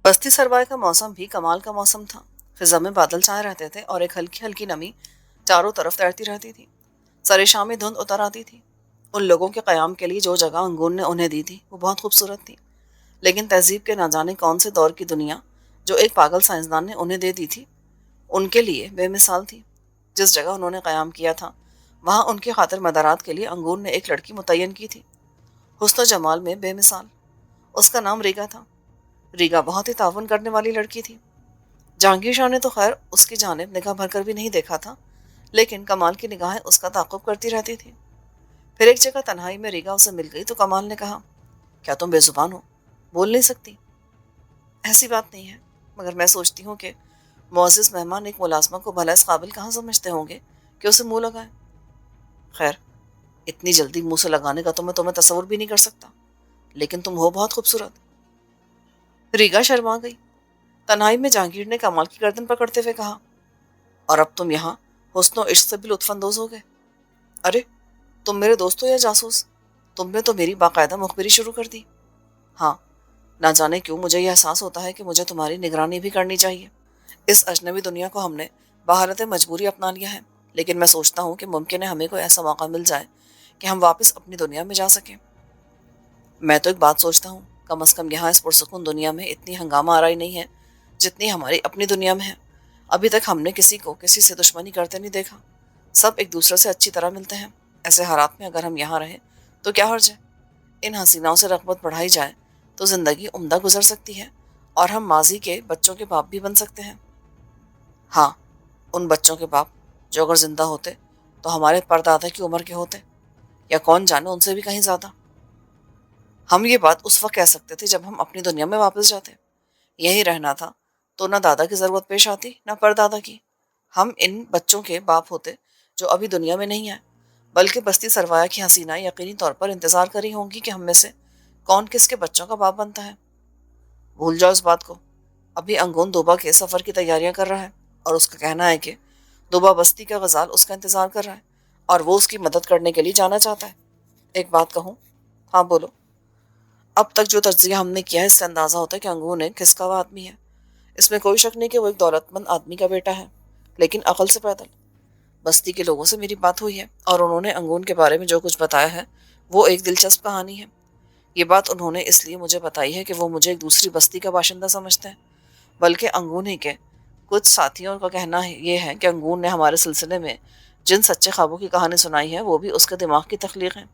بستی سرمائے کا موسم بھی کمال کا موسم تھا۔ فضا میں بادل چھائے رہتے تھے اور ایک ہلکی ہلکی نمی چاروں طرف تیرتی رہتی تھی۔ سرے شام میں دھند اتر آتی تھی۔ ان لوگوں کے قیام کے لیے جو جگہ انگون نے انہیں دی تھی وہ بہت خوبصورت تھی، لیکن تہذیب کے نہ جانے کون سے دور کی دنیا جو ایک پاگل سائنسدان نے انہیں دے دی تھی ان کے لیے بے مثال تھی۔ جس جگہ انہوں نے قیام کیا تھا وہاں ان کی خاطر مدارات کے لیے انگون نے ایک لڑکی متعین کی تھی، حسن و جمال میں بے مثال۔ اس کا نام ریگا تھا۔ ریگا بہت ہی تعاون کرنے والی لڑکی تھی۔ جہانگیر شاہ نے تو خیر اس کی جانب نگاہ بھر کر بھی نہیں دیکھا تھا، لیکن کمال کی نگاہیں اس کا تعاقب کرتی رہتی تھی۔ پھر ایک جگہ تنہائی میں ریگا اسے مل گئی تو کمال نے کہا، کیا تم بے زبان ہو؟ بول نہیں سکتی؟ ایسی بات نہیں ہے، مگر میں سوچتی ہوں کہ معزز مہمان ایک ملازمہ کو بھلا اس قابل کہاں سمجھتے ہوں گے کہ اسے منہ لگائے۔ خیر، اتنی جلدی منہ سے لگانے کا تو میں تمہیں تصور بھی نہیں کر سکتا، لیکن تم ہو بہت خوبصورت۔ ریگا شرما گئی۔ تنہائی میں جہانگیر نے کمال کی گردن پکڑتے ہوئے کہا، اور اب تم یہاں حسن و عشق سے بھی لطف اندوز ہو گئے؟ ارے تم میرے دوست ہو یا جاسوس؟ تم نے تو میری باقاعدہ مخبری شروع کر دی۔ ہاں، نہ جانے کیوں مجھے یہ احساس ہوتا ہے کہ مجھے تمہاری نگرانی بھی کرنی چاہیے۔ اس اجنبی دنیا کو ہم نے بحالت مجبوری اپنا لیا ہے، لیکن میں سوچتا ہوں کہ ممکن ہے ہمیں کوئی ایسا موقع مل جائے کہ ہم واپس اپنی دنیا میں جا سکیں۔ میں تو ایک بات سوچتا ہوں، کم از کم یہاں اس پرسکون دنیا میں اتنی ہنگامہ آرائی نہیں ہے جتنی ہماری اپنی دنیا میں ہے۔ ابھی تک ہم نے کسی کو کسی سے دشمنی کرتے نہیں دیکھا، سب ایک دوسرے سے اچھی طرح ملتے ہیں۔ ایسے حالات میں اگر ہم یہاں رہیں تو کیا حرج ہے؟ ان حسیناؤں سے رغبت بڑھائی جائے تو زندگی عمدہ گزر سکتی ہے اور ہم ماضی کے بچوں کے باپ بھی بن سکتے ہیں۔ ہاں، ان بچوں کے باپ جو اگر زندہ ہوتے تو ہمارے پردادا کی عمر کے ہوتے، یا کون جانے ان سے بھی کہیں زیادہ۔ ہم یہ بات اس وقت کہہ سکتے تھے جب ہم اپنی دنیا میں واپس جاتے۔ یہی رہنا تھا تو نہ دادا کی ضرورت پیش آتی نہ پردادا کی۔ ہم ان بچوں کے باپ ہوتے جو ابھی دنیا میں نہیں ہیں، بلکہ بستی سروایا کی حسینہ یقینی طور پر انتظار کری ہوں گی کہ ہم میں سے کون کس کے بچوں کا باپ بنتا ہے۔ بھول جاؤ اس بات کو۔ ابھی انگون دوبا کے سفر کی تیاریاں کر رہا ہے اور اس کا کہنا ہے کہ دوبا بستی کا غزال اس کا انتظار کر رہا ہے اور وہ اس کی مدد کرنے کے لیے جانا چاہتا ہے۔ ایک بات کہوں؟ ہاں بولو۔ اب تک جو تجزیہ ہم نے کیا ہے اس سے اندازہ ہوتا ہے کہ انگون ایک کھسکا ہوا آدمی ہے۔ اس میں کوئی شک نہیں کہ وہ ایک دولت مند آدمی کا بیٹا ہے، لیکن عقل سے پیدل۔ بستی کے لوگوں سے میری بات ہوئی ہے اور انہوں نے انگون کے بارے میں جو کچھ بتایا ہے وہ ایک دلچسپ کہانی ہے۔ یہ بات انہوں نے اس لیے مجھے بتائی ہے کہ وہ مجھے ایک دوسری بستی کا باشندہ سمجھتے ہیں، بلکہ انگون ہی کے کچھ ساتھیوں کا کہنا یہ ہے کہ انگون نے ہمارے سلسلے میں جن سچے خوابوں کی کہانی سنائی ہے وہ بھی اس کے دماغ کی تخلیق ہے۔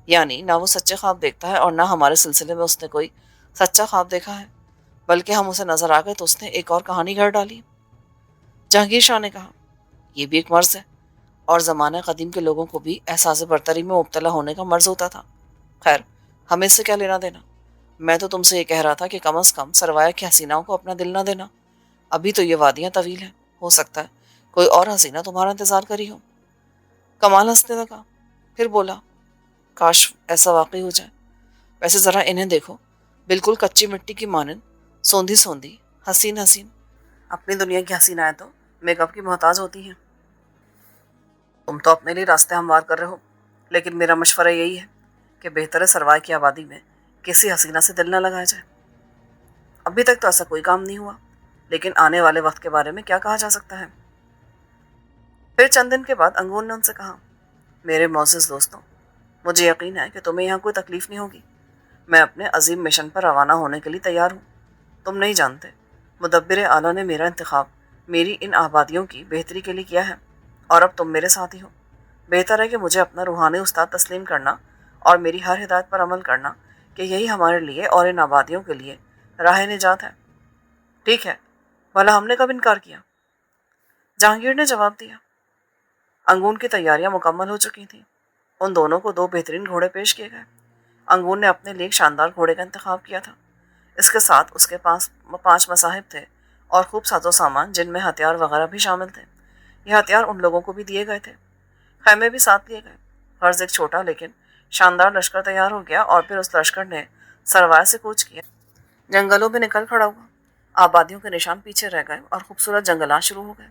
یعنی نہ وہ سچے خواب دیکھتا ہے اور نہ ہمارے سلسلے میں اس نے کوئی سچا خواب دیکھا ہے، بلکہ ہم اسے نظر آ گئے تو اس نے ایک اور کہانی گھڑ ڈالی۔ جہانگیر شاہ نے کہا، یہ بھی ایک مرض ہے، اور زمانہ قدیم کے لوگوں کو بھی احساس برتری میں مبتلا ہونے کا مرض ہوتا تھا۔ خیر، ہمیں اس سے کیا لینا دینا؟ میں تو تم سے یہ کہہ رہا تھا کہ کم از کم سروایا کی حسیناؤں کو اپنا دل نہ دینا۔ ابھی تو یہ وادیاں طویل ہیں، ہو سکتا ہے کوئی اور حسینہ تمہارا انتظار کری ہو۔ کمال ہنسنے لگا، پھر بولا، کاش ایسا واقعی ہو جائے۔ ویسے ذرا انہیں دیکھو، بالکل کچی مٹی کی مانند، سوندھی سوندھی، حسین حسین۔ اپنی دنیا کی حسینائیں تو میک اپ کی محتاج ہوتی ہیں۔ تم تو اپنے لیے راستے ہموار کر رہے ہو، لیکن میرا مشورہ یہی ہے کہ بہتر ہے سروائی کی آبادی میں کسی حسینہ سے دل نہ لگایا جائے۔ ابھی تک تو ایسا کوئی کام نہیں ہوا، لیکن آنے والے وقت کے بارے میں کیا کہا جا سکتا ہے؟ پھر چند دن کے بعد انگون نے ان سے کہا، میرے معزز دوستوں، مجھے یقین ہے کہ تمہیں یہاں کوئی تکلیف نہیں ہوگی۔ میں اپنے عظیم مشن پر روانہ ہونے کے لیے تیار ہوں۔ تم نہیں جانتے، مدبر اعلیٰ نے میرا انتخاب میری ان آبادیوں کی بہتری کے لیے کیا ہے، اور اب تم میرے ساتھی ہو۔ بہتر ہے کہ مجھے اپنا روحانی استاد تسلیم کرنا اور میری ہر ہدایت پر عمل کرنا کہ یہی ہمارے لیے اور ان آبادیوں کے لیے راہ نجات ہے۔ ٹھیک ہے، بھلا ہم نے کب انکار کیا؟ جہانگیر نے جواب دیا۔ انگون کی تیاریاں مکمل ہو چکی تھیں۔ ان دونوں کو دو بہترین گھوڑے پیش کیے گئے۔ انگون نے اپنے لیے ایک شاندار گھوڑے کا انتخاب کیا تھا۔ اس کے ساتھ اس کے پاس 5 مصاحب تھے اور خوب ساز و سامان جن میں ہتھیار وغیرہ بھی شامل تھے۔ یہ ہتھیار ان لوگوں کو بھی دیے گئے تھے۔ خیمے بھی ساتھ لیے گئے۔ غرض ایک چھوٹا لیکن شاندار لشکر تیار ہو گیا اور پھر اس لشکر نے سروایا سے کوچ کیا۔ جنگلوں میں نکل کھڑا ہوا۔ آبادیوں کے نشان پیچھے رہ گئے اور خوبصورت جنگلات شروع ہو گئے۔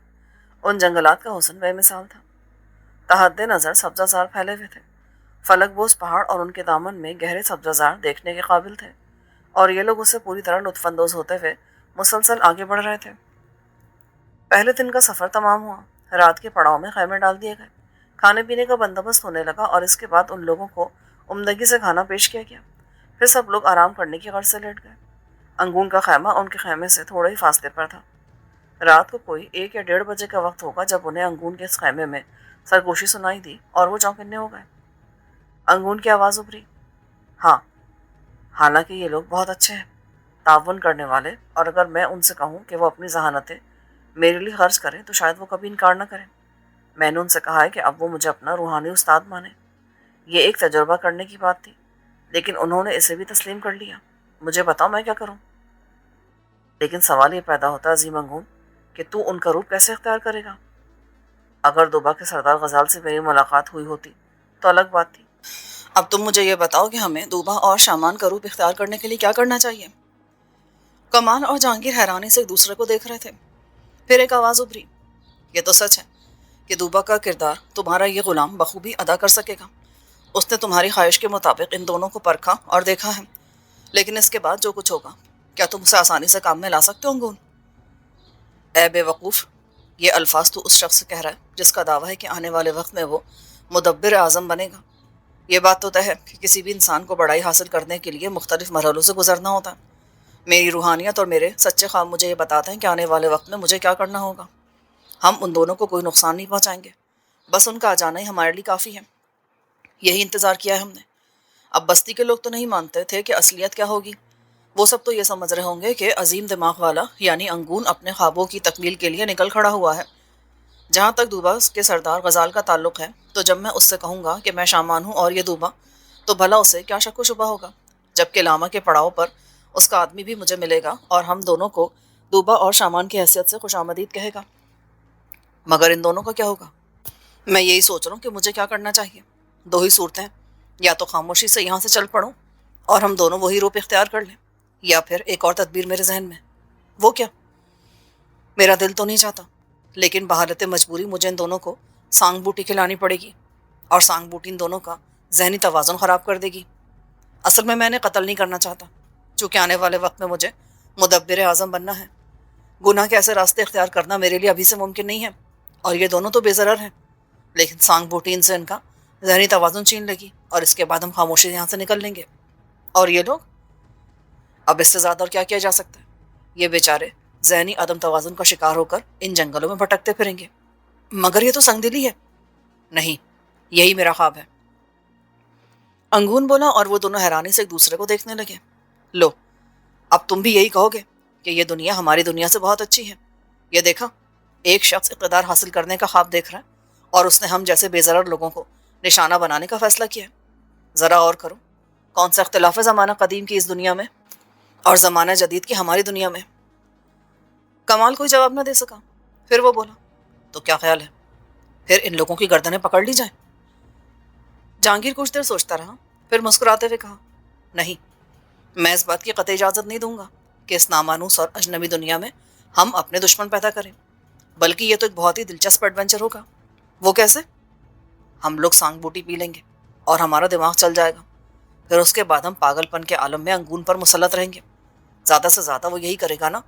ان جنگلات کا حسن بے مثال تھا۔ تحت نظر سبزہ زار پھیلے ہوئے تھے۔ فلک بوس پہاڑ اور ان کے دامن میں گہرے سبزہ زار دیکھنے کے قابل تھے، اور یہ لوگ اسے پوری طرح لطف اندوز ہوتے ہوئے مسلسل آگے بڑھ رہے تھے۔ پہلے دن کا سفر تمام ہوا۔ رات کے پڑاؤ میں خیمے ڈال دیے گئے، کھانے پینے کا بندوبست ہونے لگا اور اس کے بعد ان لوگوں کو عمدگی سے کھانا پیش کیا گیا۔ پھر سب لوگ آرام کرنے کی غرض سے لیٹ گئے۔ انگون کا خیمہ ان کے خیمے سے تھوڑے ہی فاصلے پر تھا۔ رات کو کوئی 1 یا 1:30 بجے کا وقت ہوگا جب انہیں انگون کے اس خیمے میں سرگوشی سنائی دی اور وہ چونکنے ہو گئے۔ انگون کی آواز ابھری، ہاں، حالانکہ یہ لوگ بہت اچھے ہیں، تعاون کرنے والے، اور اگر میں ان سے کہوں کہ وہ اپنی ذہانتیں میرے لیے خرچ کریں تو شاید وہ کبھی انکار نہ کریں۔ میں نے ان سے کہا ہے کہ اب وہ مجھے اپنا روحانی استاد مانیں۔ یہ ایک تجربہ کرنے کی بات تھی، لیکن انہوں نے اسے بھی تسلیم کر لیا۔ مجھے بتاؤ میں کیا کروں؟ لیکن سوال یہ پیدا ہوتا عظیم انگون کہ تو ان کا روپ کیسے اختیار کرے گا؟ اگر دوبا کے سردار غزال سے میری ملاقات ہوئی ہوتی تو الگ بات تھی۔ اب تم مجھے یہ بتاؤ کہ ہمیں دوبا اور شامان کا روپ اختیار کرنے کے لیے کیا کرنا چاہیے؟ کمال اور جہانگیر حیرانی سے ایک دوسرے کو دیکھ رہے تھے۔ پھر ایک آواز ابھری، یہ تو سچ ہے کہ دوبا کا کردار تمہارا یہ غلام بخوبی ادا کر سکے گا۔ اس نے تمہاری خواہش کے مطابق ان دونوں کو پرکھا اور دیکھا ہے، لیکن اس کے بعد جو کچھ ہوگا کیا تم اسے آسانی سے کام میں لا سکتے ہو انگون؟ اے بے وقوف، یہ الفاظ تو اس شخص سے کہہ رہا ہے جس کا دعویٰ ہے کہ آنے والے وقت میں وہ مدبر اعظم بنے گا۔ یہ بات تو طے ہے کہ کسی بھی انسان کو بڑائی حاصل کرنے کے لیے مختلف مرحلوں سے گزرنا ہوتا ہے۔ میری روحانیت اور میرے سچے خواب مجھے یہ بتاتے ہیں کہ آنے والے وقت میں مجھے کیا کرنا ہوگا۔ ہم ان دونوں کو کوئی نقصان نہیں پہنچائیں گے، بس ان کا آ جانا ہی ہمارے لیے کافی ہے۔ یہی انتظار کیا ہے ہم نے۔ اب بستی کے لوگ تو نہیں مانتے تھے کہ اصلیت کیا ہوگی۔ وہ سب تو یہ سمجھ رہے ہوں گے کہ عظیم دماغ والا یعنی انگون اپنے خوابوں کی تکمیل کے لیے نکل کھڑا ہوا ہے۔ جہاں تک دوبا کے سردار غزال کا تعلق ہے تو جب میں اس سے کہوں گا کہ میں شامان ہوں اور یہ دوبا، تو بھلا اسے کیا شک و شبہ ہوگا، جبکہ لاما کے پڑاؤ پر اس کا آدمی بھی مجھے ملے گا اور ہم دونوں کو دوبا اور شامان کی حیثیت سے خوش آمدید کہے گا۔ مگر ان دونوں کا کیا ہوگا؟ میں یہی سوچ رہا ہوں کہ مجھے کیا کرنا چاہیے۔ دو ہی صورتیں، یا تو خاموشی سے یہاں سے چل پڑوں اور ہم دونوں وہی روپ اختیار کر لیں، یا پھر ایک اور تدبیر میرے ذہن میں۔ وہ کیا؟ میرا دل تو نہیں چاہتا، لیکن بحالت مجبوری مجھے ان دونوں کو سانگ بوٹی کھلانی پڑے گی، اور سانگ بوٹی ان دونوں کا ذہنی توازن خراب کر دے گی۔ اصل میں نے قتل نہیں کرنا چاہتا، چونکہ آنے والے وقت میں مجھے مدبر اعظم بننا ہے۔ گناہ کے ایسے راستے اختیار کرنا میرے لیے ابھی سے ممکن نہیں ہے، اور یہ دونوں تو بے ضرر ہیں، لیکن سانگ بوٹی ان سے ان کا ذہنی توازن چھین لے گی اور اس کے بعد ہم خاموشی یہاں سے نکل لیں گے۔ اور یہ لوگ، اب اس سے زیادہ اور کیا کیا جا سکتا ہے؟ یہ بیچارے ذہنی عدم توازن کا شکار ہو کر ان جنگلوں میں بھٹکتے پھریں گے۔ مگر یہ تو سنگ دلی ہے۔ نہیں، یہی میرا خواب ہے، انگون بولا، اور وہ دونوں حیرانی سے ایک دوسرے کو دیکھنے لگے۔ لو، اب تم بھی یہی کہو گے کہ یہ دنیا ہماری دنیا سے بہت اچھی ہے۔ یہ دیکھا، ایک شخص اقتدار حاصل کرنے کا خواب دیکھ رہا ہے اور اس نے ہم جیسے بے ضرر لوگوں کو نشانہ بنانے کا فیصلہ کیا ہے۔ ذرا اور کرو، کون سا اختلاف ہے زمانہ قدیم کی اس دنیا میں اور زمانہ جدید کی ہماری دنیا میں؟ کمال کوئی جواب نہ دے سکا۔ پھر وہ بولا، تو کیا خیال ہے، پھر ان لوگوں کی گردنیں پکڑ لی جائیں؟ جہانگیر کچھ دیر سوچتا رہا، پھر مسکراتے ہوئے کہا، نہیں، میں اس بات کی قطعی اجازت نہیں دوں گا کہ اس نامانوس اور اجنبی دنیا میں ہم اپنے دشمن پیدا کریں، بلکہ یہ تو ایک بہت ہی دلچسپ ایڈونچر ہوگا۔ وہ کیسے؟ ہم لوگ سانگ بوٹی پی لیں گے اور ہمارا دماغ چل جائے گا، پھر اس کے بعد ہم پاگل پن کے عالم میں انگون پر مسلط رہیں گے۔ زیادہ سے زیادہ وہ یہی کرے گا نا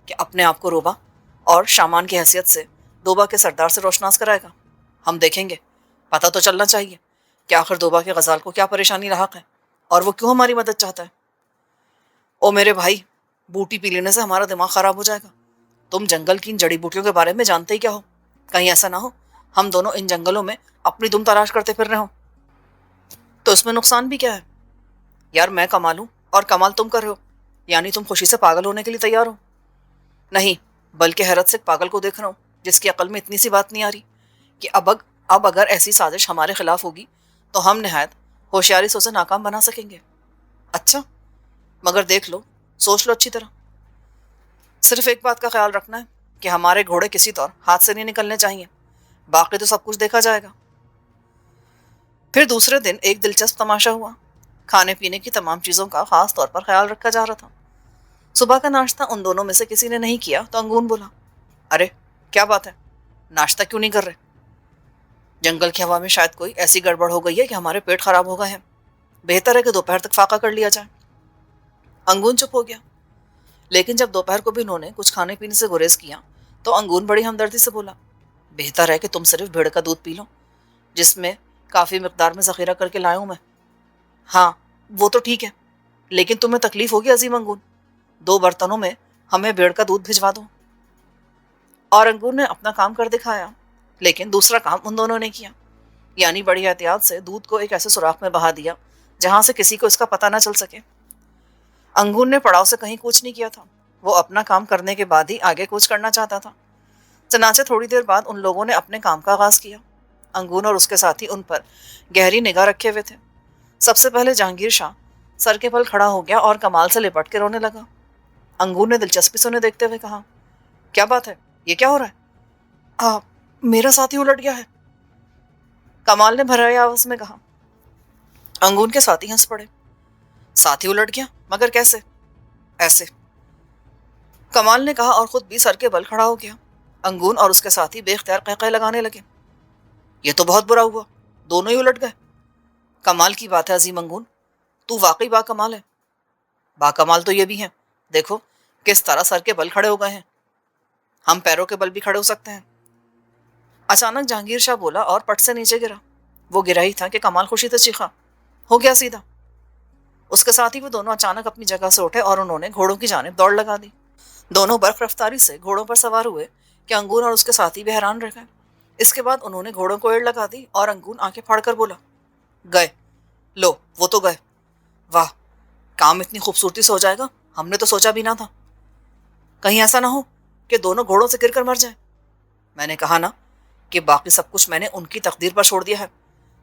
کہ اپنے آپ کو روبا اور شامان کی حیثیت سے دوبا کے سردار سے روشناس کرائے گا۔ ہم دیکھیں گے، پتہ تو چلنا چاہیے کہ آخر دوبا کے غزال کو کیا پریشانی لاحق ہے اور وہ کیوں ہماری مدد چاہتا ہے۔ او میرے بھائی، بوٹی پی لینے سے ہمارا دماغ خراب ہو جائے گا۔ تم جنگل کی ان جڑی بوٹیوں کے بارے میں جانتے ہی کیا ہو؟ کہیں ایسا نہ ہو ہم دونوں ان جنگلوں میں اپنی دم تلاش کرتے پھر رہے ہوں۔ تو اس میں نقصان بھی کیا ہے؟ یار، میں کمال ہوں اور کمال تم کر رہے ہو، یعنی تم خوشی سے پاگل ہونے کے لیے تیار ہو؟ نہیں، بلکہ حیرت سے پاگل کو دیکھ رہا ہوں جس کی عقل میں اتنی سی بات نہیں آ رہی کہ اب اگر ایسی سازش ہمارے خلاف ہوگی تو ہم نہایت ہوشیاری سے اسے ناکام بنا سکیں گے۔ اچھا، مگر دیکھ لو، سوچ لو اچھی طرح۔ صرف ایک بات کا خیال رکھنا ہے کہ ہمارے گھوڑے کسی طور ہاتھ سے نہیں نکلنے چاہیے، باقی تو سب کچھ دیکھا جائے گا۔ پھر دوسرے دن ایک دلچسپ تماشا ہوا۔ کھانے پینے کی تمام چیزوں کا خاص طور پر خیال رکھا جا رہا تھا۔ صبح کا ناشتہ ان دونوں میں سے کسی نے نہیں کیا تو انگون بولا، ارے کیا بات ہے، ناشتہ کیوں نہیں کر رہے؟ جنگل کی ہوا میں شاید کوئی ایسی گڑبڑ ہو گئی ہے کہ ہمارے پیٹ خراب ہو گئے ہیں، بہتر ہے کہ دوپہر تک فاقہ کر لیا جائے۔ انگون چپ ہو گیا، لیکن جب دوپہر کو بھی انہوں نے کچھ کھانے پینے سے گریز کیا تو انگون بڑی ہمدردی سے بولا، بہتر ہے کہ تم صرف بھیڑ کا دودھ پی لو، جس میں کافی مقدار میں ذخیرہ کر کے لایا ہوں میں۔ ہاں وہ تو ٹھیک ہے، لیکن تمہیں تکلیف ہوگی عظیم انگون، 2 برتنوں میں ہمیں بھیڑ کا دودھ بھجوا دو۔ اور انگور نے اپنا کام کر دکھایا، لیکن دوسرا کام ان دونوں نے کیا، یعنی بڑی احتیاط سے دودھ کو ایک ایسے سوراخ میں بہا دیا جہاں سے کسی کو اس کا پتہ نہ چل سکے۔ انگور نے پڑاؤ سے کہیں کوچ نہیں کیا تھا، وہ اپنا کام کرنے کے بعد ہی آگے کوچ کرنا چاہتا تھا۔ چنانچہ تھوڑی دیر بعد ان لوگوں نے اپنے کام کا آغاز کیا۔ انگون اور اس کے ساتھی ان پر گہری نگاہ رکھے ہوئے تھے۔ سب سے پہلے جہانگیر شاہ سر کے بل کھڑا ہو گیا اور کمال سے لپٹ کے رونے لگا۔ انگور نے دلچسپی سے انہیں دیکھتے ہوئے کہا، کیا بات ہے، یہ کیا ہو رہا ہے؟ میرا ساتھی الٹ گیا ہے، کمال نے بھرائی آواز میں کہا۔ انگون کے ساتھی ہنس پڑے۔ ساتھی الٹ گیا؟ مگر کیسے؟ ایسے، کمال نے کہا اور خود بھی سر کے بل کھڑا ہو گیا۔ انگون اور اس کے ساتھی بے اختیار قہقہے لگانے لگے۔ یہ تو بہت برا ہوا، دونوں ہی الٹ گئے۔ کمال کی بات ہے عظیم انگون، تو واقعی با کمال ہے۔ با کمال تو یہ بھی ہے، دیکھو کس طرح سر کے بل کھڑے ہو گئے ہیں، ہم پیروں کے بل بھی کھڑے ہو سکتے ہیں۔ اچانک جہانگیر شاہ بولا اور پٹ سے نیچے گرا۔ وہ گرا ہی تھا کہ کمال خوشی سے چیخا، ہو گیا سیدھا۔ اس کے ساتھ ہی وہ دونوں اچانک اپنی جگہ سے اٹھے اور انہوں نے گھوڑوں کی جانب دوڑ لگا دی۔ دونوں برق رفتاری سے گھوڑوں پر سوار ہوئے کہ انگون اور اس کے ساتھی بھی حیران رہ گئے۔ اس کے بعد انہوں نے گھوڑوں کو ایڑ لگا دی اور انگون آنکھیں پھاڑ کر بولا، گئے، لو وہ تو گئے۔ واہ، کام اتنی خوبصورتی سے ہو جائے گا ہم نے تو سوچا بھی نہ تھا۔ کہیں ایسا نہ ہو کہ دونوں گھوڑوں سے گر کر مر جائیں۔ میں نے کہا نا کہ باقی سب کچھ میں نے ان کی تقدیر پر چھوڑ دیا ہے،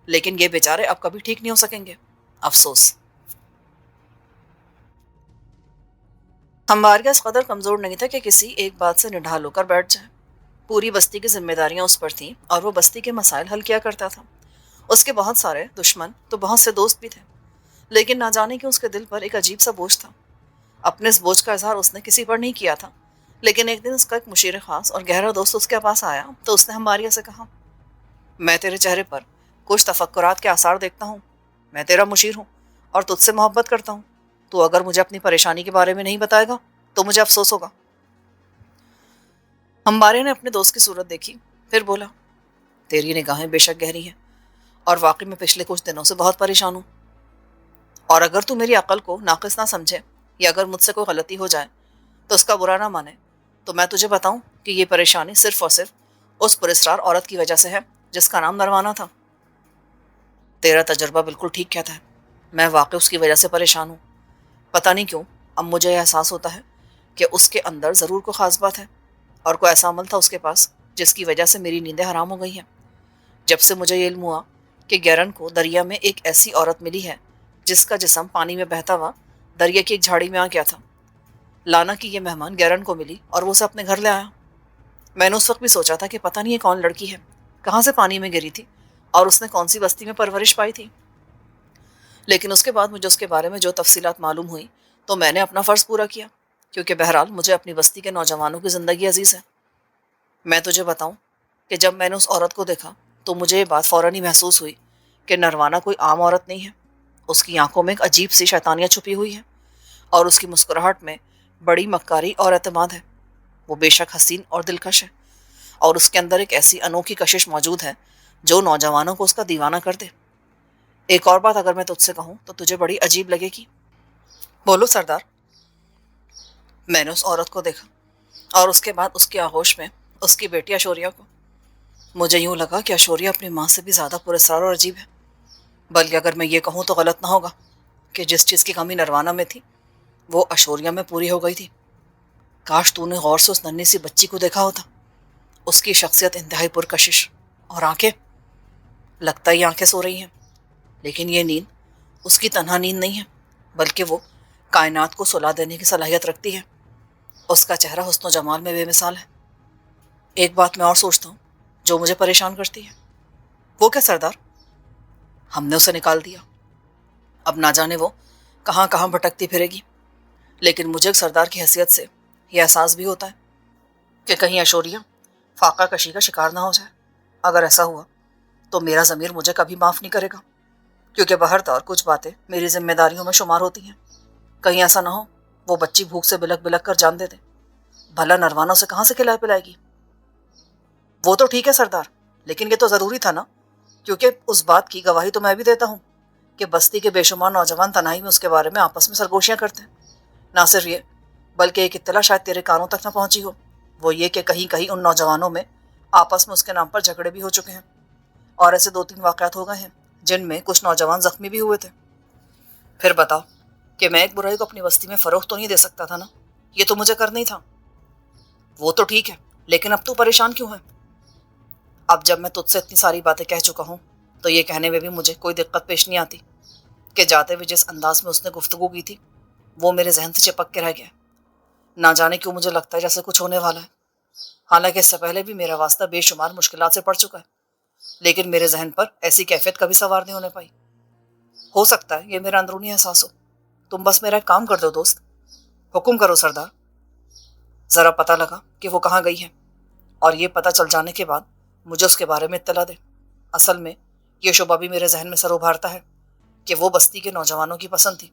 لیکن یہ بیچارے اب کبھی ٹھیک نہیں ہو سکیں گے، افسوس۔ ہماریا اس قدر کمزور نہیں تھا کہ کسی ایک بات سے نڈھال ہو کر بیٹھ جائے۔ پوری بستی کی ذمہ داریاں اس پر تھیں اور وہ بستی کے مسائل حل کیا کرتا تھا۔ اس کے بہت سارے دشمن تو بہت سے دوست بھی تھے، لیکن نہ جانے کہ اس کے دل پر ایک عجیب سا بوجھ تھا۔ اپنے اس بوجھ کا اظہار اس نے کسی پر نہیں کیا تھا، لیکن ایک دن اس کا ایک مشیر خاص اور گہرا دوست اس کے پاس آیا تو اس نے ہماریا سے کہا، میں تیرے چہرے پر کچھ تفکرات کے آثار دیکھتا ہوں۔ میں تیرا مشیر ہوں اور تجھ سے محبت کرتا ہوں۔ تو اگر مجھے اپنی پریشانی کے بارے میں نہیں بتائے گا تو مجھے افسوس ہوگا۔ ہمارے نے اپنے دوست کی صورت دیکھی، پھر بولا، تیری نگاہیں بے شک گہری ہیں اور واقعی میں پچھلے کچھ دنوں سے بہت پریشان ہوں، اور اگر تو میری عقل کو ناقص نہ سمجھے یا اگر مجھ سے کوئی غلطی ہو جائے تو اس کا برا نہ مانے، تو میں تجھے بتاؤں کہ یہ پریشانی صرف اور صرف اس پراسرار عورت کی وجہ سے ہے جس کا نام نروانا تھا۔ تیرا تجربہ بالکل ٹھیک کہتا ہے، میں واقعی اس کی وجہ سے پریشان ہوں۔ پتہ نہیں کیوں اب مجھے یہ احساس ہوتا ہے کہ اس کے اندر ضرور کوئی خاص بات ہے، اور کوئی ایسا عمل تھا اس کے پاس جس کی وجہ سے میری نیندیں حرام ہو گئی ہیں۔ جب سے مجھے یہ علم ہوا کہ گیرن کو دریا میں ایک ایسی عورت ملی ہے جس کا جسم پانی میں بہتا ہوا دریا کی ایک جھاڑی میں آ گیا تھا، لانا کی یہ مہمان گیرن کو ملی اور وہ اسے اپنے گھر لے آیا۔ میں نے اس وقت بھی سوچا تھا کہ پتہ نہیں یہ کون لڑکی ہے، کہاں سے پانی میں گری تھی اور اس نے کون سی بستی میں پرورش پائی تھی۔ لیکن اس کے بعد مجھے اس کے بارے میں جو تفصیلات معلوم ہوئی تو میں نے اپنا فرض پورا کیا، کیونکہ بہرحال مجھے اپنی بستی کے نوجوانوں کی زندگی عزیز ہے۔ میں تجھے بتاؤں کہ جب میں نے اس عورت کو دیکھا تو مجھے یہ بات فوراً ہی محسوس ہوئی کہ نروانا کوئی عام عورت نہیں ہے۔ اس کی آنکھوں میں ایک عجیب سی شیطانیت چھپی ہوئی ہے اور اس کی مسکراہٹ میں بڑی مکاری اور اعتماد ہے۔ وہ بے شک حسین اور دلکش ہے، اور اس کے اندر ایک ایسی انوکھی کشش موجود ہے جو نوجوانوں کو اس کا دیوانہ کر دے۔ ایک اور بات اگر میں تجھ سے کہوں تو تجھے بڑی عجیب لگے گی۔ بولو سردار۔ میں نے اس عورت کو دیکھا اور اس کے بعد اس کی آغوش میں اس کی بیٹی اشوریہ کو۔ مجھے یوں لگا کہ اشوریہ اپنی ماں سے بھی زیادہ پراسرار اور عجیب ہے، بلکہ اگر میں یہ کہوں تو غلط نہ ہوگا کہ جس چیز کی کمی نروانا میں تھی وہ اشوریہ میں پوری ہو گئی تھی۔ کاش تو نے غور سے اس ننھی سی بچی کو دیکھا ہوتا۔ اس کی شخصیت انتہائی پرکشش اور آنکھیں، لگتا ہی آنکھیں سو رہی ہیں، لیکن یہ نیند اس کی تنہا نیند نہیں ہے بلکہ وہ کائنات کو سلا دینے کی صلاحیت رکھتی ہے۔ اس کا چہرہ حسن و جمال میں بے مثال ہے۔ ایک بات میں اور سوچتا ہوں جو مجھے پریشان کرتی ہے۔ وہ کیا سردار؟ ہم نے اسے نکال دیا، اب نہ جانے وہ کہاں کہاں بھٹکتی پھرے گی، لیکن مجھے ایک سردار کی حیثیت سے یہ احساس بھی ہوتا ہے کہ کہیں اشوریہ فاقہ کشی کا شکار نہ ہو جائے۔ اگر ایسا ہوا تو میرا ضمیر مجھے کبھی معاف نہیں کرے گا، کیونکہ بہرطور کچھ باتیں میری ذمہ داریوں میں شمار ہوتی ہیں۔ کہیں ایسا نہ ہو وہ بچی بھوک سے بلک بلک کر جان دے دے، بھلا نروانوں سے کہاں سے کھلائے پلائے گی؟ وہ تو ٹھیک ہے سردار، لیکن یہ تو ضروری تھا نا، کیونکہ اس بات کی گواہی تو میں بھی دیتا ہوں کہ بستی کے بے شمار نوجوان تنہائی میں اس کے بارے میں آپس میں سرگوشیاں کرتے ہیں۔ نہ صرف یہ، بلکہ ایک اطلاع شاید تیرے کانوں تک نہ پہنچی ہو، وہ یہ کہ کہیں کہیں ان نوجوانوں میں آپس میں اس کے نام پر جھگڑے بھی ہو چکے ہیں، اور ایسے 2-3 واقعات ہو گئے ہیں جن میں کچھ نوجوان زخمی بھی ہوئے تھے۔ پھر بتاؤ کہ میں ایک برائی کو اپنی بستی میں فروغ تو نہیں دے سکتا تھا نا، یہ تو مجھے کرنا ہی تھا۔ وہ تو ٹھیک ہے، لیکن اب تو پریشان کیوں ہے؟ اب جب میں تجھ سے اتنی ساری باتیں کہہ چکا ہوں تو یہ کہنے میں بھی مجھے کوئی دقت پیش نہیں آتی کہ جاتے ہوئے جس انداز میں اس نے گفتگو کی تھی وہ میرے ذہن سے چپک کے رہ گیا۔ نہ جانے کیوں مجھے لگتا ہے جیسے کچھ ہونے والا ہے، حالانکہ اس سے پہلے بھی میرا واسطہ بے شمار مشکلات سے پڑ چکا ہے، لیکن میرے ذہن پر ایسی کیفیت کبھی سوار نہیں ہونے پائی۔ ہو سکتا ہے یہ میرا اندرونی احساس ہو، تم بس میرا ایک کام کر دو دوست۔ حکم کرو سردار۔ ذرا پتہ لگا کہ وہ کہاں گئی ہے، اور یہ پتہ چل جانے کے بعد مجھے اس کے بارے میں اطلاع دے۔ اصل میں یہ شبہ بھی میرے ذہن میں سر ابھارتا ہے کہ وہ بستی کے نوجوانوں کی پسند تھی۔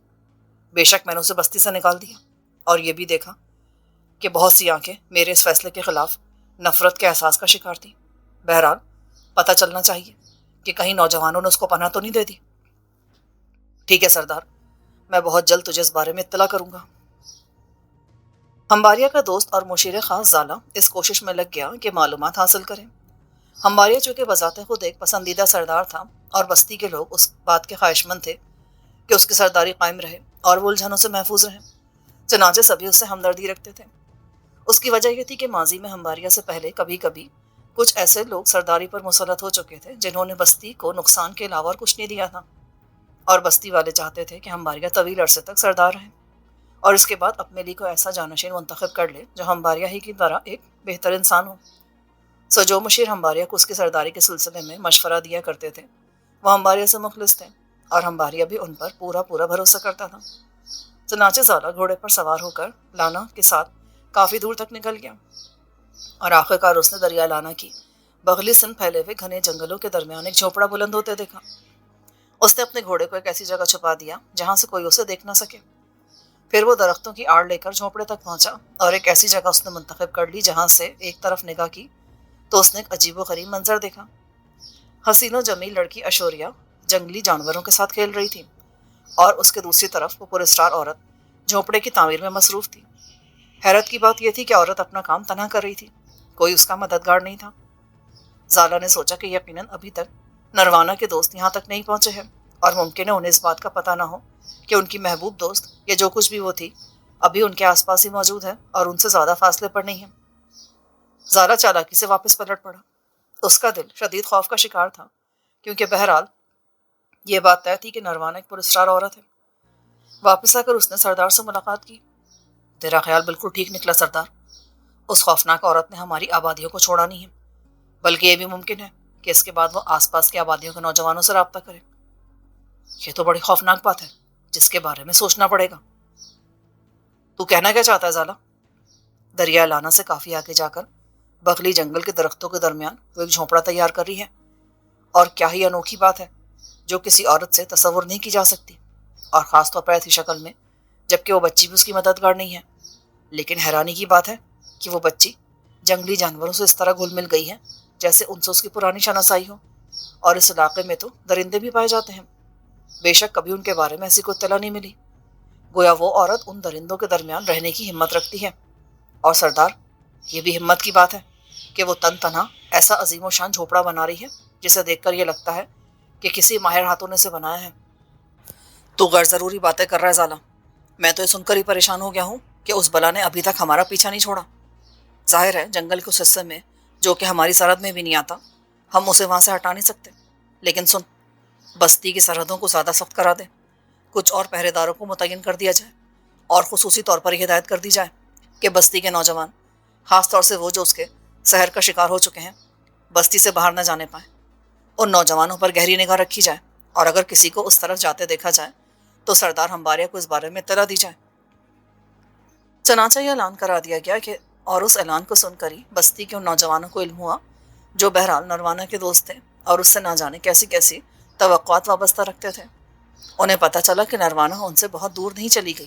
بے شک میں نے اسے بستی سے نکال دیا، اور یہ بھی دیکھا کہ بہت سی آنکھیں میرے اس فیصلے کے خلاف نفرت کے احساس کا شکار تھیں۔ بہرحال پتہ چلنا چاہیے کہ کہیں نوجوانوں نے اس کو پناہ تو نہیں دے دی۔ ٹھیک ہے سردار، میں بہت جلد تجھے اس بارے میں اطلاع کروں گا۔ ہمباریا کا دوست اور مشیر خاص زالہ اس کوشش میں لگ گیا کہ معلومات حاصل کریں۔ ہمباریا چونکہ بذات خود ایک پسندیدہ سردار تھا اور بستی کے لوگ اس بات کے خواہش مند تھے کہ اس کی سرداری قائم رہے اور وہ الجھنوں سے محفوظ رہے، چنانچہ سبھی اس سے ہمدردی رکھتے تھے۔ اس کی وجہ یہ تھی کہ ماضی میں ہمباریا سے پہلے کبھی کبھی کچھ ایسے لوگ سرداری پر مسلط ہو چکے تھے جنہوں نے بستی کو نقصان کے علاوہ اور کچھ نہیں دیا تھا، اور بستی والے چاہتے تھے کہ ہمباریا طویل عرصے تک سردار رہے اور اس کے بعد اپنے لیے کو ایسا جانشین منتخب کر لے جو ہمباریا ہی کی طرح ایک بہتر انسان ہو۔ سو جو مشیر ہمباریا کو اس کی سرداری کے سلسلے میں مشورہ دیا کرتے تھے وہ ہمباریا سے مخلص تھے، اور ہمباریا بھی ان پر پورا پورا بھروسہ کرتا تھا۔ چنانچہ زالہ گھوڑے پر سوار ہو کر لانا کے ساتھ کافی دور تک نکل گیا، اور آخرکار اس نے دریا لانا کی بغلی سمت پھیلے ہوئے گھنے جنگلوں کے درمیان ایک جھوپڑا بلند ہوتے دیکھا۔ اس نے اپنے گھوڑے کو ایک ایسی جگہ چھپا دیا جہاں سے کوئی اسے دیکھ نہ سکے۔ پھر وہ درختوں کی آڑ لے کر جھوپڑے تک پہنچا، اور ایک ایسی جگہ اس نے منتخب کر لی جہاں سے ایک طرف نگاہ کی تو اس نے ایک عجیب و غریب منظر دیکھا۔ حسین و جمیل لڑکی اشوریا جنگلی جانوروں کے ساتھ کھیل رہی تھی، اور اس کے دوسری طرف وہ پراسرار عورت جھوپڑے کی تعمیر میں مصروف تھی۔ حیرت کی بات یہ تھی کہ عورت اپنا کام تنہا کر رہی تھی، کوئی اس کا مددگار نہیں تھا۔ زالہ نے سوچا کہ یقیناً ابھی تک نروانا کے دوست یہاں تک نہیں پہنچے ہیں، اور ممکن ہے انہیں اس بات کا پتہ نہ ہو کہ ان کی محبوب دوست یا جو کچھ بھی وہ تھی ابھی ان کے آس پاس ہی موجود ہے اور ان سے زیادہ فاصلے پر نہیں ہے۔ زالہ چالاکی سے واپس پلٹ پڑا۔ اس کا دل شدید خوف کا شکار تھا، کیونکہ بہرحال یہ بات طے تھی کہ نروانا ایک پراسرار عورت ہے۔ واپس آ کر اس نے سردار سے ملاقات کی۔ تیرا خیال بالکل ٹھیک نکلا سردار، اس خوفناک عورت نے ہماری آبادیوں کو چھوڑا نہیں ہے، بلکہ یہ بھی ممکن ہے کہ اس کے بعد وہ آس پاس کی آبادیوں کے نوجوانوں سے رابطہ کرے۔ یہ تو بڑی خوفناک بات ہے جس کے بارے میں سوچنا پڑے گا۔ تو کہنا کیا چاہتا ہے زالہ؟ دریا لانا سے کافی آگے جا کر بغلی جنگل کے درختوں کے درمیان وہ ایک جھونپڑا تیار کر رہی ہے، اور کیا ہی انوکھی بات ہے جو کسی عورت سے تصور نہیں کی جا سکتی، اور خاص طور پر ایسی شکل میں جبکہ وہ بچی بھی اس کی مددگار نہیں ہے۔ لیکن حیرانی کی بات ہے کہ وہ بچی جنگلی جانوروں سے اس طرح گھل مل گئی ہے جیسے ان سے اس کی پرانی شناسائی ہو، اور اس علاقے میں تو درندے بھی پائے جاتے ہیں۔ بے شک کبھی ان کے بارے میں ایسی کوئی اطلاع نہیں ملی، گویا وہ عورت ان درندوں کے درمیان رہنے کی ہمت رکھتی ہے۔ اور سردار، یہ بھی ہمت کی بات ہے کہ وہ تن تنہا ایسا عظیم و شان جھوپڑا بنا رہی ہے جسے دیکھ کر یہ لگتا ہے کہ کسی ماہر ہاتھوں نے اسے بنایا ہے۔ تو غیر ضروری باتیں کر رہا ہے زالہ، میں تو یہ سن کر ہی پریشان ہو گیا ہوں کہ اس بلا نے ابھی تک ہمارا پیچھا نہیں چھوڑا۔ ظاہر ہے جنگل کے اس حصے میں جو کہ ہماری سرحد میں بھی نہیں آتا، ہم اسے وہاں سے ہٹا نہیں سکتے، لیکن سن، بستی کی سرحدوں کو زیادہ سخت کرا دے، کچھ اور پہرے داروں کو متعین کر دیا جائے، اور خصوصی طور پر یہ ہدایت کر دی جائے کہ بستی کے نوجوان، خاص طور سے وہ جو اس کے سحر کا شکار ہو چکے ہیں، بستی سے باہر نہ جانے پائیں۔ ان نوجوانوں پر گہری نگاہ رکھی جائے، اور اگر کسی کو اس طرف جاتے دیکھا جائے تو سردار ہمباریا کو اس بارے میں اطلاع دی جائے۔ چنانچہ یہ اعلان کرا دیا گیا کہ، اور اس اعلان کو سن کر ہی بستی کے ان نوجوانوں کو علم ہوا جو بہرحال نروانا کے دوست تھے اور اس سے نہ جانے کیسی کیسی توقعات وابستہ رکھتے تھے۔ انہیں پتہ چلا کہ نروانا ان سے بہت دور نہیں چلی گئی،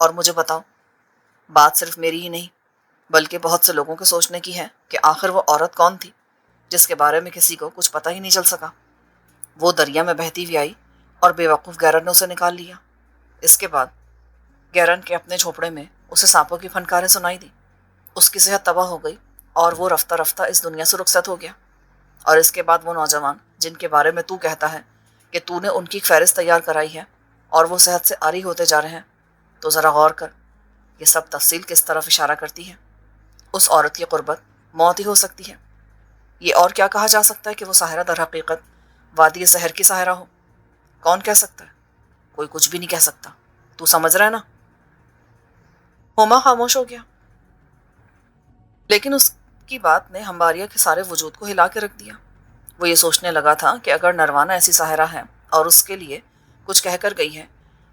اور مجھے بتاؤ، بات صرف میری ہی نہیں بلکہ بہت سے لوگوں کے سوچنے کی ہے کہ آخر وہ عورت کون تھی جس کے بارے میں کسی کو کچھ پتہ ہی نہیں چل سکا۔ وہ دریا میں بہتی ہوئی آئی اور بے وقوف گیرن نے اسے نکال لیا۔ اس کے بعد گیرن کے اپنے جھوپڑے میں اسے سانپوں کی فنکاریں سنائی دی۔ اس کی صحت تباہ ہو گئی اور وہ رفتہ رفتہ اس دنیا سے رخصت ہو گیا۔ اور اس کے بعد وہ نوجوان جن کے بارے میں تو کہتا ہے کہ تو نے ان کی فہرست تیار کرائی ہے اور وہ صحت سے عاری ہوتے جا رہے ہیں، تو ذرا غور کر، یہ سب تفصیل کس طرف اشارہ کرتی ہے؟ اس عورت کی قربت موت ہی ہو سکتی ہے۔ یہ اور کیا کہا جا سکتا ہے کہ وہ ساحرہ در حقیقت وادی سحر کی ساحرہ ہو؟ کون کہہ سکتا ہے؟ کوئی کچھ بھی نہیں کہہ سکتا، تو سمجھ رہا ہے نا؟ ہوما خاموش ہو گیا، لیکن اس کی بات نے ہمباریا کے سارے وجود کو ہلا کے رکھ دیا۔ وہ یہ سوچنے لگا تھا کہ اگر نروانا ایسی ساحرہ ہے اور اس کے لیے کچھ کہہ کر گئی ہے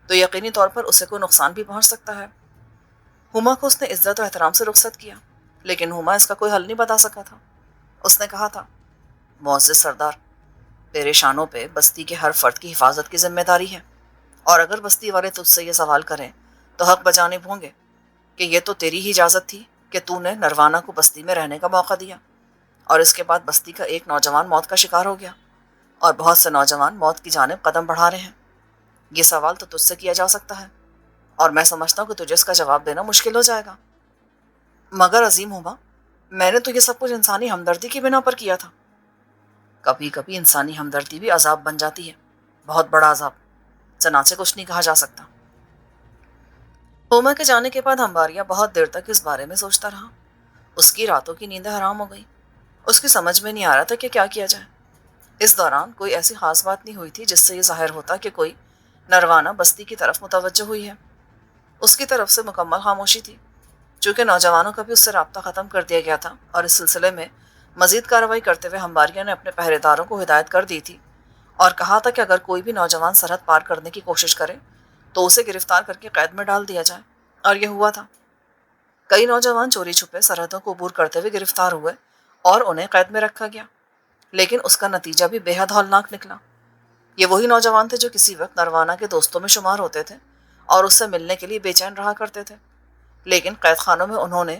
تو یقینی طور پر اسے کوئی نقصان بھی پہنچ سکتا ہے۔ ہوما کو اس نے عزت و احترام سے رخصت کیا، لیکن ہوما اس کا کوئی حل نہیں بتا سکا تھا۔ اس نے کہا تھا، معزز سردار، تیرے شانوں پہ بستی کے ہر فرد کی حفاظت کی ذمہ داری ہے، اور اگر بستی والے تجھ سے یہ سوال کریں تو حق بجانب ہوں گے کہ یہ تو تیری ہی اجازت تھی کہ تو نے نروانا کو بستی میں رہنے کا موقع دیا، اور اس کے بعد بستی کا ایک نوجوان موت کا شکار ہو گیا اور بہت سے نوجوان موت کی جانب قدم بڑھا رہے ہیں۔ یہ سوال تو تجھ سے کیا جا سکتا ہے، اور میں سمجھتا ہوں کہ تجھے اس کا جواب دینا مشکل ہو جائے گا۔ مگر عظیم ہوما، میں نے تو یہ سب کچھ انسانی ہمدردی کی بنا پر کیا تھا۔ کبھی کبھی انسانی ہمدردی بھی عذاب بن جاتی ہے، بہت بڑا عذاب، چنانچہ کچھ نہیں کہا جا سکتا۔ ہوما کے جانے کے بعد ہمباریا بہت دیر تک اس بارے میں سوچتا رہا۔ اس کی راتوں کی نیندیں حرام ہو گئی۔ اس کی سمجھ میں نہیں آ رہا تھا کہ کیا کیا جائے۔ اس دوران کوئی ایسی خاص بات نہیں ہوئی تھی جس سے یہ ظاہر ہوتا کہ کوئی نروانا بستی کی طرف متوجہ ہوئی ہے۔ اس کی طرف سے مکمل خاموشی تھی، چونکہ نوجوانوں کا بھی اس سے رابطہ ختم کر دیا گیا تھا، اور اس سلسلے میں مزید کارروائی کرتے ہوئے ہمباریا نے اپنے پہرے داروں کو ہدایت کر دی تھی اور کہا تھا کہ اگر کوئی بھی نوجوان سرحد پار کرنے کی کوشش کرے تو اسے گرفتار کر کے قید میں ڈال دیا جائے، اور یہ ہوا تھا۔ کئی نوجوان چوری چھپے سرحدوں کو عبور کرتے ہوئے گرفتار ہوئے اور انہیں قید میں رکھا گیا، لیکن اس کا نتیجہ بھی بے حد ہولناک نکلا۔ یہ وہی نوجوان تھے جو کسی وقت نروانا کے دوستوں میں شمار ہوتے تھے اور اس سے ملنے کے لیے بے چین رہا کرتے تھے، لیکن قید خانوں میں انہوں نے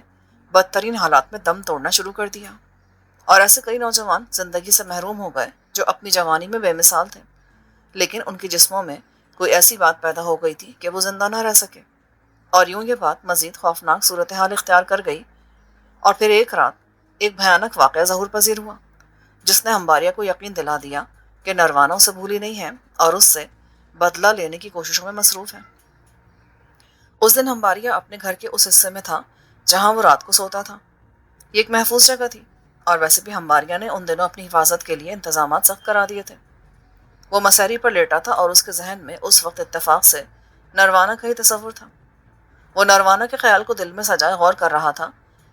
بدترین حالات میں دم توڑنا شروع کر دیا، اور ایسے کئی نوجوان زندگی سے محروم ہو گئے جو اپنی جوانی میں بے مثال تھے، لیکن ان کے جسموں میں کوئی ایسی بات پیدا ہو گئی تھی کہ وہ زندہ نہ رہ سکے۔ اور یوں یہ بات مزید خوفناک صورتحال اختیار کر گئی، اور پھر ایک رات ایک بھیانک واقعہ ظہور پذیر ہوا جس نے ہمباریا کو یقین دلا دیا کہ نروانا اسے بھولی نہیں ہے اور اس سے بدلہ لینے کی کوششوں میں مصروف ہے۔ اس دن ہمباریا اپنے گھر کے اس حصے میں تھا جہاں وہ رات کو سوتا تھا۔ یہ ایک محفوظ جگہ تھی، اور ویسے بھی ہمباریا نے ان دنوں اپنی حفاظت کے لیے انتظامات سخت کرا دیے تھے۔ وہ مسیری پر لیٹا تھا اور اس کے ذہن میں اس وقت اتفاق سے نروانا کا ہی تصور تھا۔ وہ نروانا کے خیال کو دل میں سجائے غور کر رہا تھا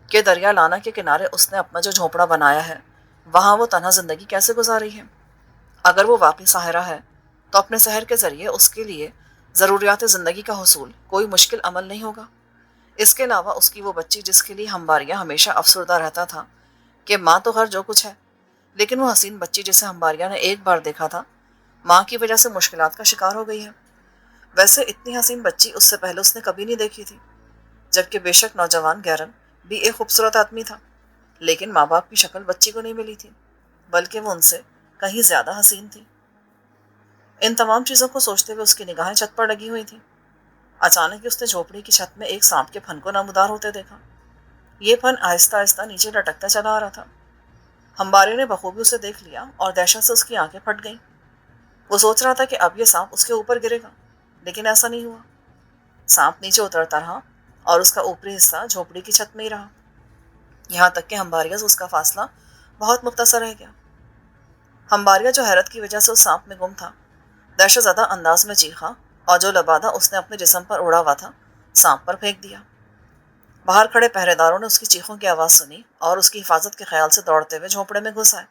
کہ دریا لانا کے کنارے اس نے اپنا جو جھونپڑا بنایا ہے وہاں وہ تنہا زندگی کیسے گزاری ہے۔ اگر وہ واقعی ساحرہ ہے تو اپنے سحر کے ذریعے اس کے لیے ضروریات زندگی کا حصول کوئی مشکل عمل نہیں ہوگا۔ اس کے علاوہ اس کی وہ بچی جس کے لیے ہمباریا ہمیشہ افسردہ رہتا تھا کہ ماں تو خیر جو کچھ ہے، لیکن وہ حسین بچی جسے ہمباریا نے ایک بار دیکھا تھا ماں کی وجہ سے مشکلات کا شکار ہو گئی ہے۔ ویسے اتنی حسین بچی اس سے پہلے اس نے کبھی نہیں دیکھی تھی، جبکہ بے شک نوجوان گیرن بھی ایک خوبصورت آدمی تھا، لیکن ماں باپ کی شکل بچی کو نہیں ملی تھی، بلکہ وہ ان سے کہیں زیادہ حسین تھی۔ ان تمام چیزوں کو سوچتے ہوئے اس کی نگاہیں چھت پر لگی ہوئی تھیں۔ اچانک ہی اس نے جھوپڑی کی چھت میں ایک سانپ کے پھن کو نمودار ہوتے دیکھا۔ یہ پھن آہستہ آہستہ نیچے لٹکتا چلا آ رہا تھا۔ ہمبارے نے بخوبی اسے دیکھ لیا اور دہشت سے اس کی آنکھیں پھٹ گئیں۔ وہ سوچ رہا تھا کہ اب یہ سانپ اس کے اوپر گرے گا، لیکن ایسا نہیں ہوا۔ سانپ نیچے اترتا رہا اور اس کا اوپری حصہ جھوپڑی کی چھت میں ہی رہا، یہاں تک کہ ہمباریا سے اس کا فاصلہ بہت مختصر رہ گیا۔ ہمباریا جو حیرت کی وجہ سے اس سانپ میں گم تھا، دہشت زدہ انداز میں چیخا اور جو لبادہ اس نے اپنے جسم پر اڑا ہوا تھا سانپ پر پھینک دیا۔ باہر کھڑے پہرے داروں نے اس کی چیخوں کی آواز سنی اور اس کی حفاظت کے خیال سے دوڑتے ہوئے جھونپڑے میں گھس آئے،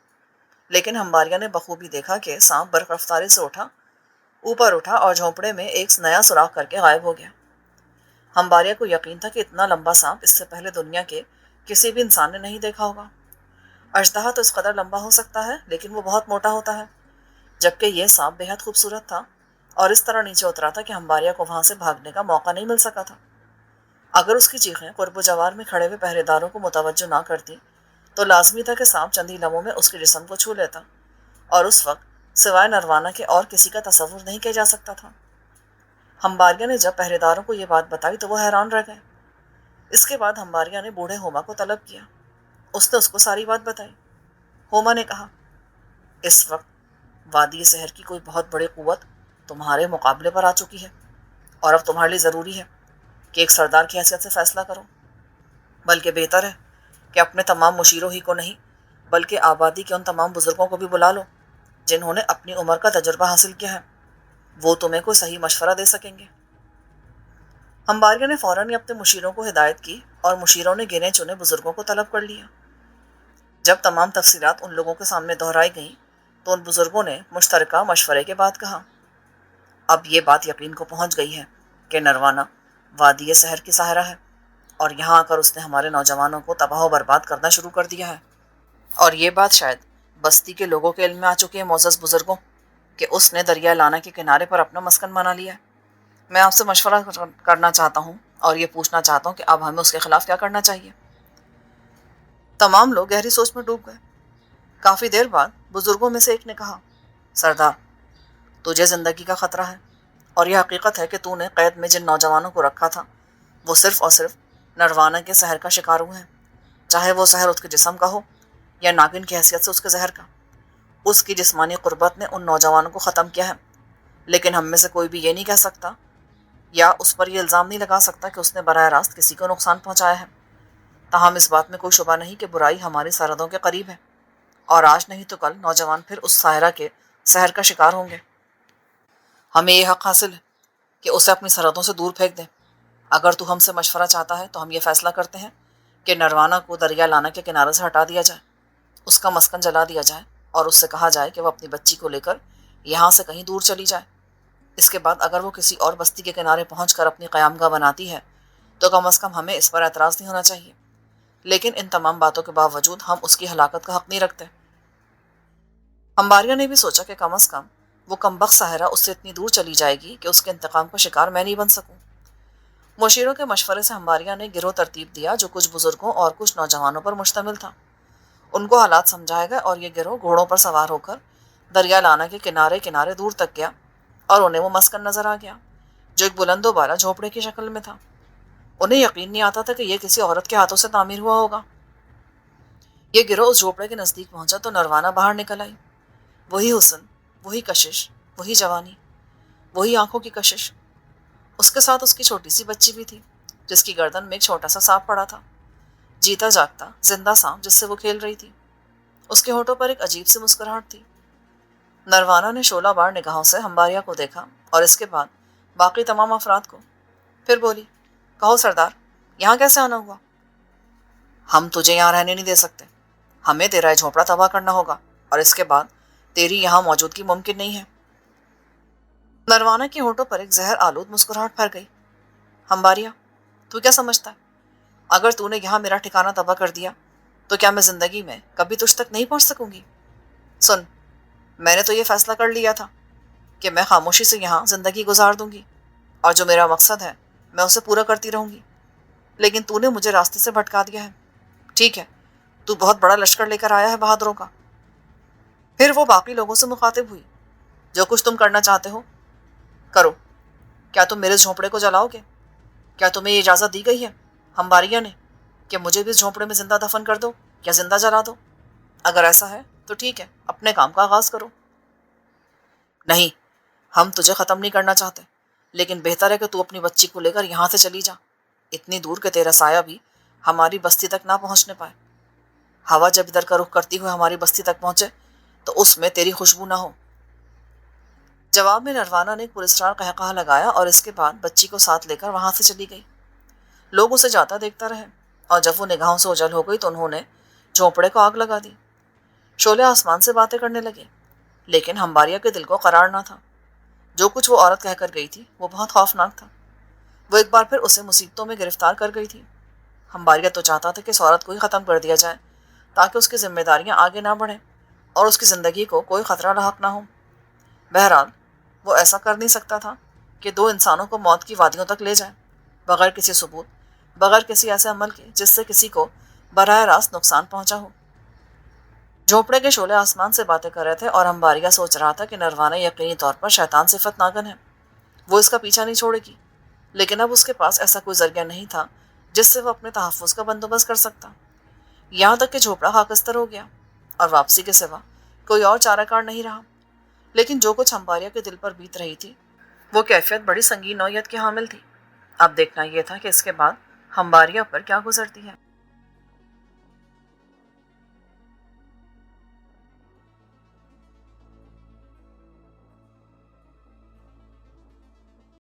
لیکن ہمباریا نے بخوبی دیکھا کہ سانپ برق رفتاری سے اوپر اٹھا اور جھونپڑے میں ایک نیا سوراخ کر کے غائب ہو گیا۔ ہمباریا کو یقین تھا کہ اتنا لمبا سانپ اس سے پہلے دنیا کے کسی بھی انسان نے نہیں دیکھا ہوگا۔ اژدہا تو اس قدر لمبا ہو سکتا ہے لیکن وہ بہت موٹا ہوتا ہے، جبکہ یہ سانپ بے حد خوبصورت تھا اور اس طرح نیچے اترا تھا کہ ہمباریا کو وہاں سے بھاگنے کا موقع نہیں مل سکا تھا۔ اگر اس کی چیخیں قرب و جوار میں کھڑے ہوئے پہرے داروں کو متوجہ نہ کرتی تو لازمی تھا کہ سانپ چند ہی لمحوں میں اس کے جسم کو چھو لیتا، اور اس وقت سوائے نروانا کے اور کسی کا تصور نہیں کیا جا سکتا تھا۔ ہمباریا نے جب پہرے داروں کو یہ بات بتائی تو وہ حیران رہ گئے۔ اس کے بعد ہمباریا نے بوڑھے ہوما کو طلب کیا۔ اس نے اس کو ساری بات بتائی۔ ہوما نے کہا، اس وقت وادی سحر کی کوئی بہت بڑی قوت تمہارے مقابلے پر آ چکی ہے، اور اب تمہارے لیے ضروری ہے کہ ایک سردار کی حیثیت سے فیصلہ کرو۔ بلکہ بہتر ہے کہ اپنے تمام مشیروں ہی کو نہیں بلکہ آبادی کے ان تمام بزرگوں کو بھی بلا لو جنہوں نے اپنی عمر کا تجربہ حاصل کیا ہے، وہ تمہیں کوئی صحیح مشورہ دے سکیں گے۔ ہمباریا نے فوراً ہی اپنے مشیروں کو ہدایت کی اور مشیروں نے گنے چنے بزرگوں کو طلب کر لیا۔ جب تمام تفصیلات ان لوگوں کے سامنے دہرائی گئیں تو ان بزرگوں نے مشترکہ مشورے کے بعد کہا، اب یہ بات یقین کو پہنچ گئی ہے کہ نروانا وادی سحر کی ساحرہ ہے، اور یہاں آ کر اس نے ہمارے نوجوانوں کو تباہ و برباد کرنا شروع کر دیا ہے۔ اور یہ بات شاید بستی کے لوگوں کے علم میں آ چکی ہے معزز بزرگوں کہ اس نے دریا لانا کے کنارے پر اپنا مسکن بنا لیا ہے۔ میں آپ سے مشورہ کرنا چاہتا ہوں اور یہ پوچھنا چاہتا ہوں کہ اب ہمیں اس کے خلاف کیا کرنا چاہیے۔ تمام لوگ گہری سوچ میں ڈوب گئے۔ کافی دیر بعد بزرگوں میں سے ایک نے کہا، سردار، تجھے زندگی کا خطرہ ہے، اور یہ حقیقت ہے کہ تو نے قید میں جن نوجوانوں کو رکھا تھا وہ صرف اور صرف نروانا کے زہر کا شکار ہوئے ہیں، چاہے وہ زہر اس کے جسم کا ہو یا ناگن کی حیثیت سے اس کے زہر کا۔ اس کی جسمانی قربت نے ان نوجوانوں کو ختم کیا ہے، لیکن ہم میں سے کوئی بھی یہ نہیں کہہ سکتا یا اس پر یہ الزام نہیں لگا سکتا کہ اس نے براہ راست کسی کو نقصان پہنچایا ہے۔ تاہم اس بات میں کوئی شبہ نہیں کہ برائی ہماری سرحدوں کے قریب ہے، اور آج نہیں تو کل نوجوان پھر اس ساحرہ کے زہر کا شکار ہوں گے۔ ہمیں یہ حق حاصل ہے کہ اسے اپنی سرحدوں سے دور پھینک دیں۔ اگر تو ہم سے مشورہ چاہتا ہے تو ہم یہ فیصلہ کرتے ہیں کہ نروانا کو دریا لانا کے کنارے سے ہٹا دیا جائے، اس کا مسکن جلا دیا جائے، اور اس سے کہا جائے کہ وہ اپنی بچی کو لے کر یہاں سے کہیں دور چلی جائے۔ اس کے بعد اگر وہ کسی اور بستی کے کنارے پہنچ کر اپنی قیام گاہ بناتی ہے تو کم از کم ہمیں اس پر اعتراض نہیں ہونا چاہیے، لیکن ان تمام باتوں کے باوجود ہم اس کی ہلاکت کا حق نہیں رکھتے۔ ہمباریا نے بھی سوچا کہ کم از کم وہ کمبخت ساحرہ اس سے اتنی دور چلی جائے گی کہ اس کے انتقام کا شکار میں نہیں بن سکوں۔ مشیروں کے مشورے سے ہمباریا نے گروہ ترتیب دیا جو کچھ بزرگوں اور کچھ نوجوانوں پر مشتمل تھا۔ ان کو حالات سمجھائے گئے اور یہ گروہ گھوڑوں پر سوار ہو کر دریا لانا کے کنارے کنارے دور تک گیا، اور انہیں وہ مسکن نظر آ گیا جو ایک بلند و بالا جھوپڑے کی شکل میں تھا۔ انہیں یقین نہیں آتا تھا کہ یہ کسی عورت کے ہاتھوں سے تعمیر ہوا ہوگا۔ یہ گروہ اس جھوپڑے کے نزدیک پہنچا تو نروانا باہر نکل آئی۔ وہی حسن، وہی کشش، وہی جوانی، وہی آنکھوں کی کشش۔ اس کے ساتھ اس کی چھوٹی سی بچی بھی تھی جس کی گردن میں ایک چھوٹا سا سانپ پڑا تھا، جیتا جاگتا زندہ سانپ جس سے وہ کھیل رہی تھی۔ اس کے ہونٹوں پر ایک عجیب سی مسکراہٹ تھی۔ نروانا نے شعلہ بار نگاہوں سے ہمباریا کو دیکھا اور اس کے بعد باقی تمام افراد کو، پھر بولی، کہو سردار، یہاں کیسے آنا ہوا؟ ہم تجھے یہاں رہنے نہیں دے سکتے، ہمیں تیرا یہ جھونپڑا تباہ کرنا ہوگا، اور اس کے بعد تیری یہاں موجودگی ممکن نہیں ہے۔ نروانا کے ہونٹوں پر ایک زہر آلود مسکراہٹ پھر گئی۔ ہمباریا، تو کیا سمجھتا ہے؟ اگر تو نے یہاں میرا ٹھکانہ تباہ کر دیا تو کیا میں زندگی میں کبھی تجھ تک نہیں پہنچ سکوں گی؟ سن، میں نے تو یہ فیصلہ کر لیا تھا کہ میں خاموشی سے یہاں زندگی گزار دوں گی، اور جو میرا مقصد ہے میں اسے پورا کرتی رہوں گی، لیکن تو نے مجھے راستے سے بھٹکا دیا ہے۔ ٹھیک ہے، تو بہت بڑا لشکر لے کر آیا ہے بہادروں کا۔ پھر وہ باقی لوگوں سے مخاطب ہوئی، جو کچھ تم کرنا چاہتے ہو کرو۔ کیا تم میرے جھونپڑے کو جلاؤ گے؟ کیا تمہیں یہ اجازت دی گئی ہے ہمباریا نے کہ مجھے بھی اس جھونپڑے میں زندہ دفن کر دو یا زندہ جلا دو؟ اگر ایسا ہے تو ٹھیک ہے، اپنے کام کا آغاز کرو۔ نہیں، ہم تجھے ختم نہیں کرنا چاہتے، لیکن بہتر ہے کہ تو اپنی بچی کو لے کر یہاں سے چلی جا، اتنی دور کہ تیرا سایہ بھی ہماری بستی تک نہ پہنچنے پائے۔ ہوا جب ادھر کا رخ کرتی ہوئے ہماری بستی تک پہنچے تو اس میں تیری خوشبو نہ ہو۔ جواب میں نروانا نے ایک پراسرار قہقہا لگایا اور اس کے بعد بچی کو ساتھ لے کر وہاں سے چلی گئی۔ لوگ اسے جاتا دیکھتا رہے، اور جب وہ نگاہوں سے اوجھل ہو گئی تو انہوں نے جھونپڑے کو آگ لگا دی۔ شعلے آسمان سے باتیں کرنے لگے، لیکن ہمباریا کے دل کو قرار نہ تھا۔ جو کچھ وہ عورت کہہ کر گئی تھی وہ بہت خوفناک تھا۔ وہ ایک بار پھر اسے مصیبتوں میں گرفتار کر گئی تھی۔ ہمباریا تو چاہتا تھا کہ اس عورت کو ہی ختم کر دیا جائے تاکہ اس کی ذمہ داریاں آگے نہ بڑھیں اور اس کی زندگی کو کوئی خطرہ لاحق نہ ہو۔ بہرحال وہ ایسا کر نہیں سکتا تھا کہ دو انسانوں کو موت کی وادیوں تک لے جائے بغیر کسی ثبوت بغیر کسی ایسے عمل کے جس سے کسی کو براہ راست نقصان پہنچا ہو۔ جھونپڑے کے شعلے آسمان سے باتیں کر رہے تھے اور ہمباریا سوچ رہا تھا کہ نروانا یقینی طور پر شیطان صفت ناگن ہے، وہ اس کا پیچھا نہیں چھوڑے گی، لیکن اب اس کے پاس ایسا کوئی ذریعہ نہیں تھا جس سے وہ اپنے تحفظ کا بندوبست کر سکتا، یہاں تک کہ جھوپڑا خاکستر ہو گیا اور واپسی کے سوا کوئی اور چارہ کار نہیں رہا۔ لیکن جو کچھ ہمباریا کے دل پر بیت رہی تھی وہ کیفیت بڑی سنگین نوعیت کی حامل تھی۔ اب دیکھنا یہ تھا کہ اس کے بعد ہمباریا پر کیا گزرتی ہے۔